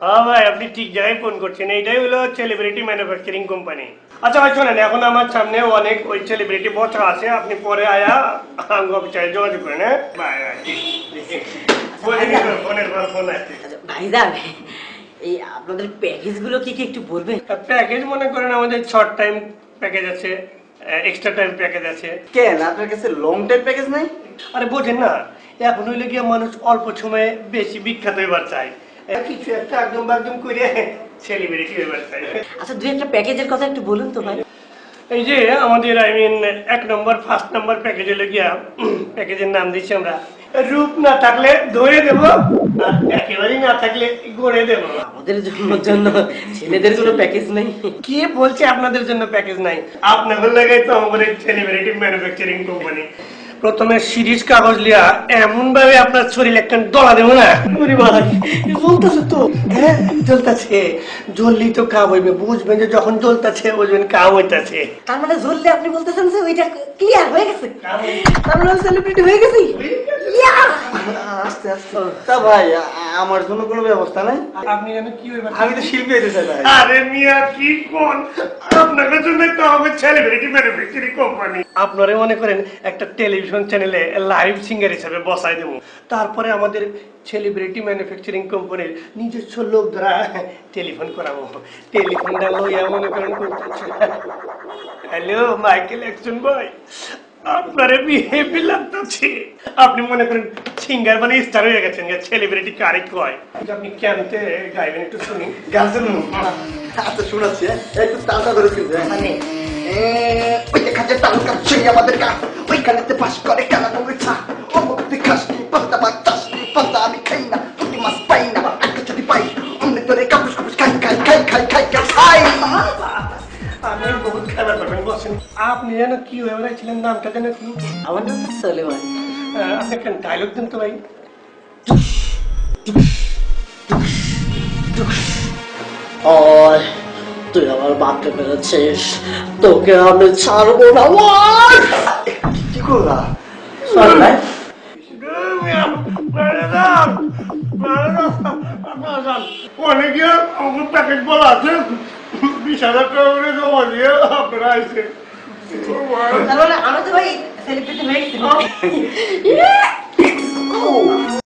হ্যাঁ ভাই, আপনি ঠিক জায়গায় ফোন করছেন। এইটাই হলো সেলিব্রিটি ম্যানুফ্যাকচারিং কোম্পানি। আচ্ছা ভাই শোনেন, এখন আমার সামনে অনেক ওই সেলিব্রিটি বসা আছে, আপনি পরে আয়া অফিসে যোগাযোগ করেন। হ্যাঁ বাই বাই। ফোনের পর ফোন আসছে। ভাইজান, এই আপনাদের প্যাকেজ গুলো কি কি একটু বলবেন? প্যাকেজ মনে করেন আমাদের শর্ট টাইম প্যাকেজ আছে, এক্সট্রা টাইম প্যাকেজ আছে। কেন আপনার কাছে লং টাইম প্যাকেজ নাই? আরে বোঝেন না, এখন হইলে গিয়ে মানুষ অল্প সময়ে বেশি বিখ্যাত হইবার চায়, কিছু একটা একদম একদম করে সেলিব্রিটি হইবার চায়। আচ্ছা, দুই একটা প্যাকেজের কথা একটু বলুন তো ভাই। এই যে আমাদের এক নম্বর ফার্স্ট নাম্বার প্যাকেজ হলো গিয়া, প্যাকেজের নাম দিচ্ছি আমরা রূপ না থাকলে ধরে দেবো, আর একেবারেই না থাকলে গড়ে দেবো। আমাদের জন্য ছেলেদের কোনো প্যাকেজ নেই? কে বলছে আপনাদের জন্য প্যাকেজ নাই? আপনাদের লাগাই তো আমাদের সেলিব্রিটি ম্যানুফ্যাকচারিং কোম্পানি। প্রথমে সিরিজ কাগজ লিয়া এমন ভাবে আপনার শরীর একটা দলা দেবো না, জ্বলতেছে তো। হ্যাঁ জ্বলতেছে, জ্বললেই তো কাম হইবে। বুঝবেন যে যখন জ্বলতেছে বুঝবেন কাম হইতেছে। তার মানে জ্বললে আপনি বলতেছেন যে ওইটা ক্লিয়ার হয়ে গেছে, তার মানে সেলিব্রিটি হয়ে গেছি। আস্তে আস্তে। তা ভাই আমার জন্য কোনো ব্যবস্থা নাই? আপনি যেন কি হইবে? আমি তো শিল্পী হইতে চাই ভাই। আরে মিয়া কি কোন, আপনাদের জন্য তো হবে সেলিব্রিটি ম্যানুফ্যাকচারিং কোম্পানি। আপনারা মনে করেন একটা টেলিভিশন চ্যানেলে লাইভ সিঙ্গার হিসেবে বসাই দেবো, তারপরে আমাদের সেলিব্রিটি ম্যানুফ্যাকচারিং কোম্পানির নিজস্ব লোক দ্বারা টেলিফোন করাবো। টেলিফোনটা লইয়া মনে করেন করতেছে, হ্যালো মাইকেল অ্যাকশন ভাই, আপনারে বিহেভি লাগতেছে। আপনি মনে করেন সিঙ্গার মানে স্টার হয়ে গেছেন, সেলিব্রিটি কারে কয়। আপনি কেনতে গাইবেন একটু শুনি? গান শুনুন। আচ্ছা শোনাচ্ছি, একটু তাজা করে শুনছে। মানে ওই দেখাচ্ছে তালুকা সেই আমাদের গা, ওইখানেতে পাস করে কালা কংগ্রেসা। ও মুক্তি খাসনি পান্তা বা চাষনি পান্তা আমি খাই না, পুঁটি মাছ পাই না, একটা যদি পাই অমনি তোরে কাপুস কাপুস খাই খাই খাই খাই খাই খাই। আপনি বহুত খেলা করবেন, বসেন। আপনি যেন কি হয়ে বেড়াইছিলেন, নামটা যেন কি? আমার নাম তো সলেমান। আপনি একটা ডায়লগ দেন তো ভাই। ওই তুই আমার বাপকে মেরেছিস, তোকে আমি ছাড়বো না। কি করলা? সরি ভাই। অনেকে আমার প্যাকেট বলা আছে, 20,000 টাকা করে জমা দিয়ে আপনারা আইসেন। তার মানে আমরা তো ভাই সেলিব্রিটি হয়ে গেছি।